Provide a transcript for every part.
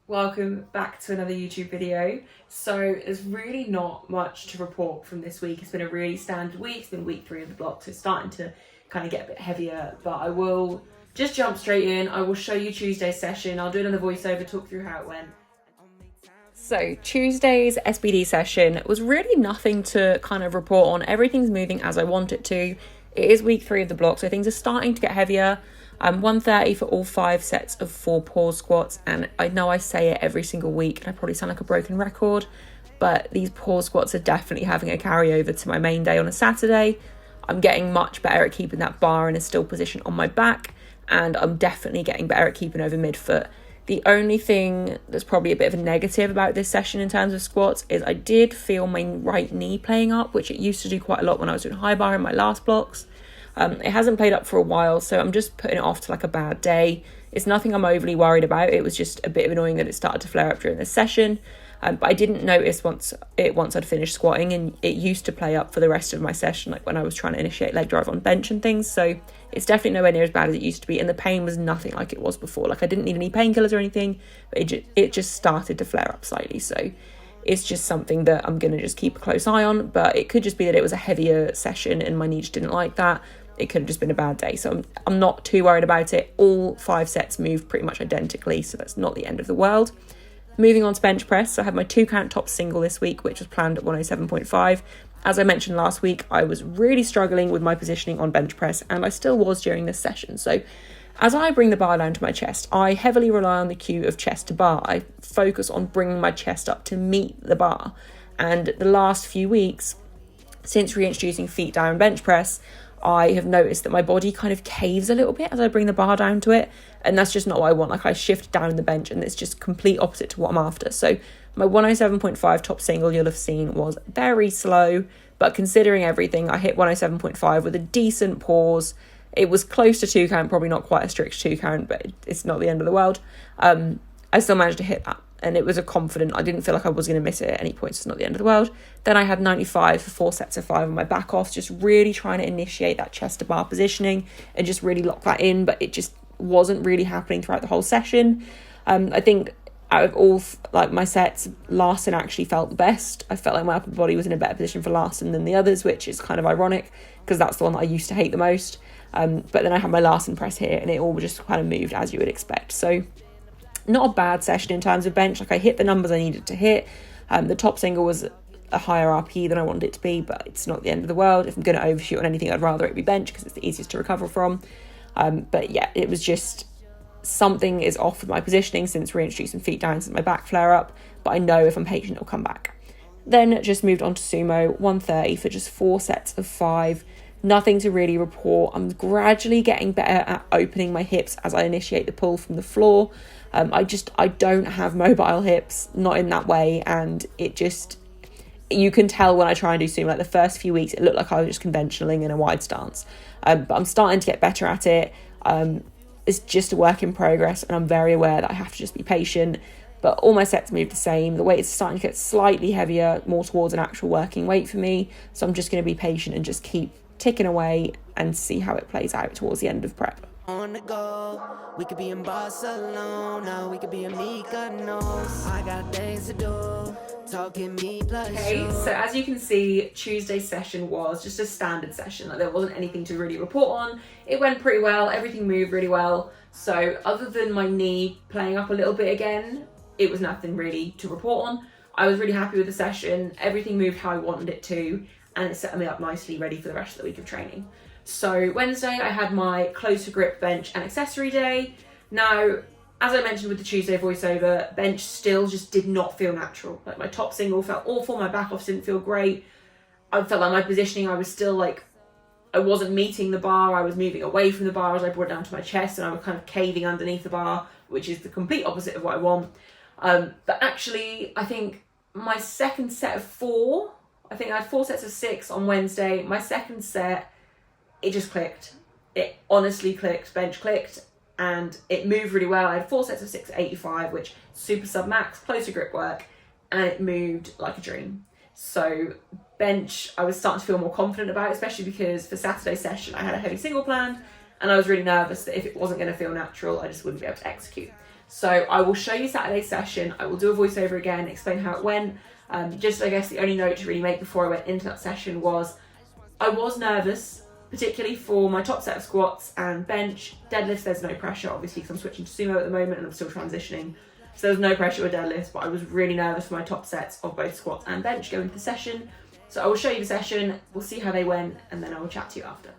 Welcome back to another YouTube video. So there's really not much to report from this week. It's been a really standard week. It's been week 3 of the block, so it's starting to kind of get a bit heavier, but I will just jump straight in. I will show you Tuesday's session. I'll do it on the voiceover, talk through how it went. So Tuesday's SBD session was really nothing to kind of report on. Everything's moving as I want it to. It is week 3 of the block, so things are starting to get heavier. 130 for all 5 sets of 4 pause squats, and I know I say it every single week and I probably sound like a broken record, but these pause squats are definitely having a carryover to my main day on a Saturday. I'm getting much better at keeping that bar in a still position on my back, and I'm definitely getting better at keeping over midfoot. The only thing that's probably a bit of a negative about this session in terms of squats is I did feel my right knee playing up, which it used to do quite a lot when I was doing high bar in my last blocks. It hasn't played up for a while, so I'm just putting it off to like a bad day. It's nothing I'm overly worried about. It was just a bit of annoying that it started to flare up during this session. But I didn't notice once I'd finished squatting, and it used to play up for the rest of my session, like when I was trying to initiate leg drive on bench and things. So it's definitely nowhere near as bad as it used to be, and the pain was nothing like it was before. Like I didn't need any painkillers or anything, but it just started to flare up slightly. So it's just something that I'm going to just keep a close eye on, but it could just be that it was a heavier session and my knee just didn't like that. It could have just been a bad day, so I'm not too worried about it. All 5 sets moved pretty much identically, so that's not the end of the world. Moving on to bench press, so I had my 2 count top single this week, which was planned at 107.5. As I mentioned last week, I was really struggling with my positioning on bench press, and I still was during this session. So as I bring the bar down to my chest, I heavily rely on the cue of chest to bar. I focus on bringing my chest up to meet the bar. And the last few weeks, since reintroducing feet down bench press, I have noticed that my body kind of caves a little bit as I bring the bar down to it, and that's just not what I want. Like I shift down the bench and it's just complete opposite to what I'm after. So my 107.5 top single you'll have seen was very slow, but considering everything, I hit 107.5 with a decent pause. It was close to 2 count, probably not quite a strict 2 count, but it's not the end of the world. I still managed to hit that, and it was a confident, I didn't feel like I was going to miss it at any point, so it's not the end of the world. Then I had 95 for 4 sets of 5 on my back off, just really trying to initiate that chest to bar positioning and just really lock that in, but it just wasn't really happening throughout the whole session. I think out of all my sets, Larsen actually felt the best. I felt like my upper body was in a better position for Larsen than the others, which is kind of ironic because that's the one that I used to hate the most. But then I had my Larsen press here and it all just kind of moved as you would expect. So not a bad session in terms of bench. Like I hit the numbers I needed to hit. The top single was a higher RP than I wanted it to be, but it's not the end of the world. If I'm going to overshoot on anything, I'd rather it be bench because it's the easiest to recover from. But yeah, it was just something is off with my positioning since reintroducing feet down since my back flare up, but I know if I'm patient it'll come back. Then just moved on to sumo, 130 for just 4 sets of 5. Nothing to really report. I'm gradually getting better at opening my hips as I initiate the pull from the floor. I don't have mobile hips, not in that way, and it just, you can tell when I try and do sumo, like the first few weeks it looked like I was just conventionaling in a wide stance, but I'm starting to get better at it. It's just a work in progress, and I'm very aware that I have to just be patient, but all my sets move the same. The weight is starting to get slightly heavier, more towards an actual working weight for me, so I'm just going to be patient and just keep ticking away and see how it plays out towards the end of prep. On the go, we could be in Barcelona, we could be in Mykonos. I got things to do, talking me plus. Okay, so as you can see, Tuesday's session was just a standard session. Like there wasn't anything to really report on. It went pretty well, everything moved really well. So other than my knee playing up a little bit again, it was nothing really to report on. I was really happy with the session. Everything moved how I wanted it to, and it set me up nicely ready for the rest of the week of training. So Wednesday I had my closer grip bench and accessory day. Now, as I mentioned with the Tuesday voiceover, bench still just did not feel natural. Like my top single felt awful, my back off didn't feel great. I felt like my positioning, I was still like, I wasn't meeting the bar, I was moving away from the bar as I brought it down to my chest, and I was kind of caving underneath the bar, which is the complete opposite of what I want. But actually, I think my second set of 4, I think I had 4 sets of 6 on Wednesday. My second set, it just clicked. It honestly clicked, bench clicked, and it moved really well. I had 4 sets of 6 at 85, which super sub max, closer grip work, and it moved like a dream. So bench, I was starting to feel more confident about, especially because for Saturday session, I had a heavy single planned, And I was really nervous that if it wasn't going to feel natural, I just wouldn't be able to execute. So I will show you Saturday's session. I will do a voiceover again, explain how it went. Just I guess the only note to really make before I went into that session was I was nervous, particularly for my top set of squats and bench. Deadlifts, there's no pressure, obviously, because I'm switching to sumo at the moment and I'm still transitioning. So there was no pressure with deadlifts, but I was really nervous for my top sets of both squats and bench going into the session. So I will show you the session, we'll see how they went, and then I will chat to you after.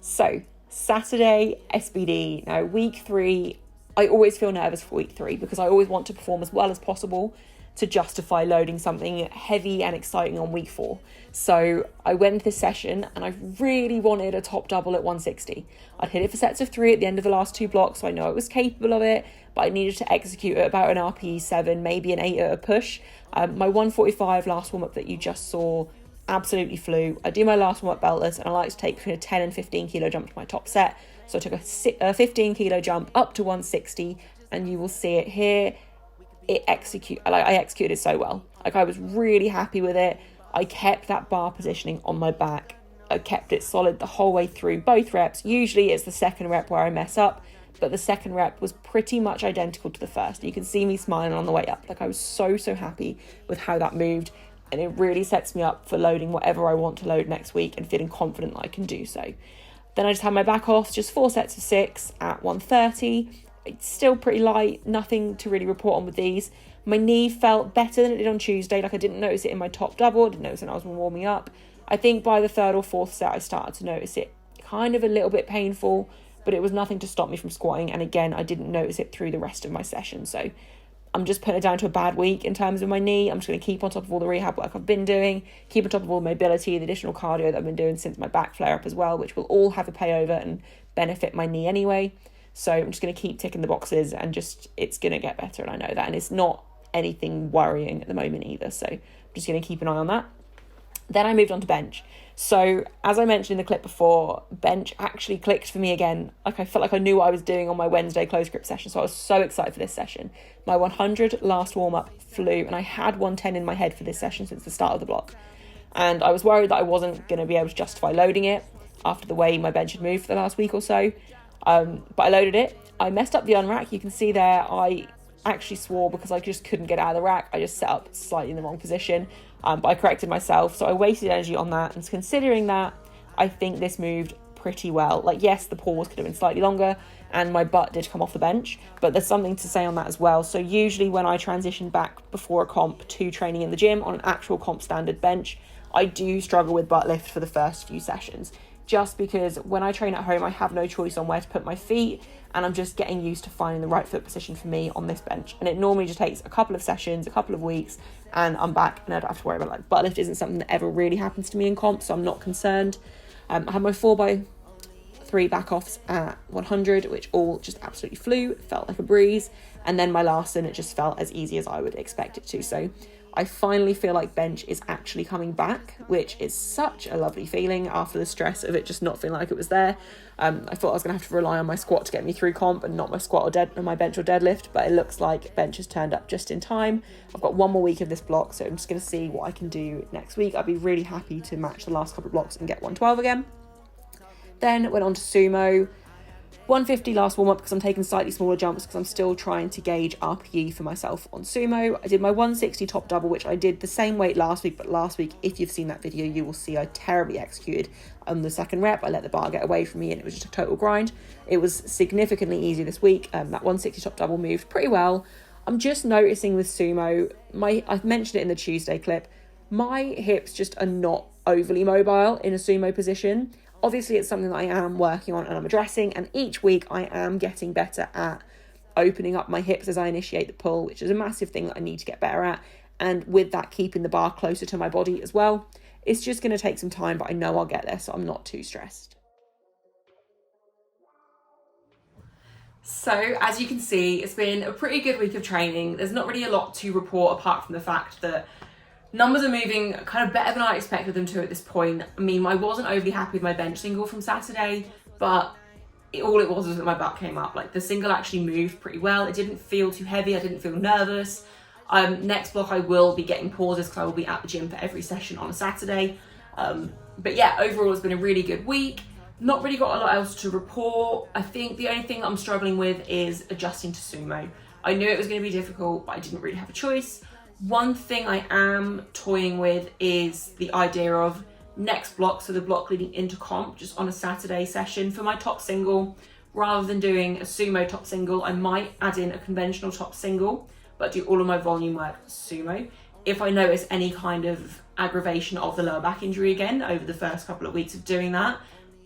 So, Saturday, SBD. Now, week 3, I always feel nervous for week 3 because I always want to perform as well as possible to justify loading something heavy and exciting on week 4. So I went into this session and I really wanted a top double at 160. I'd hit it for sets of 3 at the end of the last 2 blocks, so I know I was capable of it, but I needed to execute at about an RPE 7, maybe an 8 at a push. My 145 last warm-up that you just saw absolutely flew. I do my last warm-up beltless and I like to take between a 10 and 15 kilo jump to my top set. So I took a 15 kilo jump up to 160, and you will see it here. I executed so well. Like, I was really happy with it. I kept that bar positioning on my back. I kept it solid the whole way through both reps. Usually it's the second rep where I mess up, but the second rep was pretty much identical to the first. You can see me smiling on the way up. Like, I was so happy with how that moved, and it really sets me up for loading whatever I want to load next week and feeling confident that I can do so. Then I just had my back off, just 4 sets of 6 at 130. It's still pretty light, nothing to really report on with these. My knee felt better than it did on Tuesday. Like, I didn't notice it in my top double, I didn't notice it when I was warming up. I think by the 3rd or 4th set I started to notice it kind of a little bit painful, but it was nothing to stop me from squatting. And again, I didn't notice it through the rest of my session. So I'm just putting it down to a bad week in terms of my knee. I'm just going to keep on top of all the rehab work I've been doing, keep on top of all the mobility, the additional cardio that I've been doing since my back flare up as well, which will all have a payover and benefit my knee anyway. So I'm just going to keep ticking the boxes and just, it's going to get better, and I know that. And it's not anything worrying at the moment either. So I'm just going to keep an eye on that. Then I moved on to bench. So as I mentioned in the clip before, bench actually clicked for me again. Like, I felt like I knew what I was doing on my Wednesday close grip session. So I was so excited for this session. My 100 last warm up flew, and I had 110 in my head for this session since the start of the block. And I was worried that I wasn't going to be able to justify loading it after the way my bench had moved for the last week or so. But I loaded it. I messed up the unrack. You can see there I actually swore because I just couldn't get out of the rack. I just set up slightly in the wrong position, but I corrected myself. So I wasted energy on that, and considering that, I think this moved pretty well. Like, yes, the pause could have been slightly longer and my butt did come off the bench, but there's something to say on that as well. So usually when I transition back before a comp to training in the gym on an actual comp standard bench, I do struggle with butt lift for the first few sessions, just because when I train at home, I have no choice on where to put my feet, and I'm just getting used to finding the right foot position for me on this bench. And it normally just takes a couple of sessions, a couple of weeks, and I'm back, and I don't have to worry about it. Butt lift isn't something that ever really happens to me in comp, so I'm not concerned. I had my 4x3 back offs at 100, which all just absolutely flew. It felt like a breeze. And then my last one, it just felt as easy as I would expect it to. So I finally feel like bench is actually coming back, which is such a lovely feeling after the stress of it just not feeling like it was there. I thought I was going to have to rely on my squat to get me through comp and not my squat or my bench or deadlift, but it looks like bench has turned up just in time. I've got 1 more week of this block, so I'm just going to see what I can do next week. I'd be really happy to match the last couple of blocks and get 112 again. Then went on to sumo. 150 last warm-up because I'm taking slightly smaller jumps because I'm still trying to gauge RPE for myself on sumo. I did my 160 top double, which I did the same weight last week, but last week, if you've seen that video, you will see I terribly executed on the second rep. I let the bar get away from me and it was just a total grind. It was significantly easier this week. That 160 top double moved pretty well. I'm just noticing with sumo, I've mentioned it in the Tuesday clip, my hips just are not overly mobile in a sumo position. Obviously, it's something that I am working on and I'm addressing, and each week I am getting better at opening up my hips as I initiate the pull, which is a massive thing that I need to get better at, and with that, keeping the bar closer to my body as well. It's just going to take some time, but I know I'll get there, so I'm not too stressed. So, as you can see, it's been a pretty good week of training. There's not really a lot to report apart from the fact that numbers are moving kind of better than I expected them to at this point. I mean, I wasn't overly happy with my bench single from Saturday, but all it was that my butt came up. Like, the single actually moved pretty well. It didn't feel too heavy. I didn't feel nervous. Next block, I will be getting pauses because I will be at the gym for every session on a Saturday. But yeah, overall, it's been a really good week. Not really got a lot else to report. I think the only thing that I'm struggling with is adjusting to Sumo. I knew it was going to be difficult, but I didn't really have a choice. One thing I am toying with is the idea of next block, so the block leading into comp, just on a Saturday session for my top single. Rather than doing a Sumo top single, I might add in a conventional top single, but do all of my volume work Sumo. If I notice any kind of aggravation of the lower back injury again over the first couple of weeks of doing that,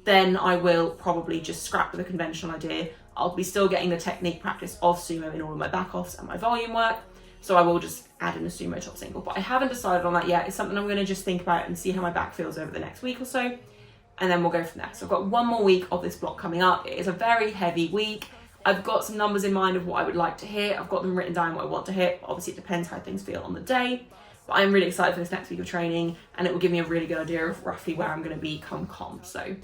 then I will probably just scrap the conventional idea. I'll be still getting the technique practice of Sumo in all of my back offs and my volume work, so I will just add in a Sumo top single. But I haven't decided on that yet. It's something I'm going to just think about and see how my back feels over the next week or so, and then we'll go from there. So I've got one more week of this block coming up. It is a very heavy week. I've got some numbers in mind of what I would like to hit. I've got them written down what I want to hit. Obviously, it depends how things feel on the day. But I'm really excited for this next week of training, and it will give me a really good idea of roughly where I'm going to be come comp. So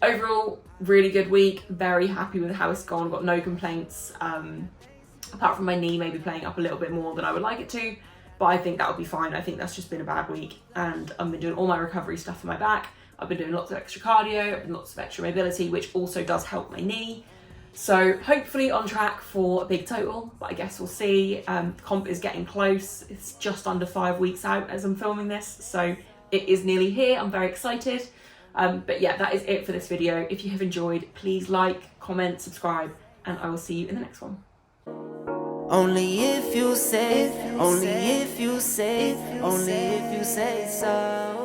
overall, really good week. Very happy with how it's gone. Got no complaints, apart from my knee maybe playing up a little bit more than I would like it to. But I think that will be fine. I think that's just been a bad week, and I've been doing all my recovery stuff for my back. I've been doing lots of extra cardio, I've been lots of extra mobility, which also does help my knee. So hopefully on track for a big total, but I guess we'll see. Comp is getting close. It's just under 5 weeks out as I'm filming this, so it is nearly here. I'm very excited. But yeah, that is it for this video. If you have enjoyed, please like, comment, subscribe, and I will see you in the next one. Only if you say, only if you say, only if you say so.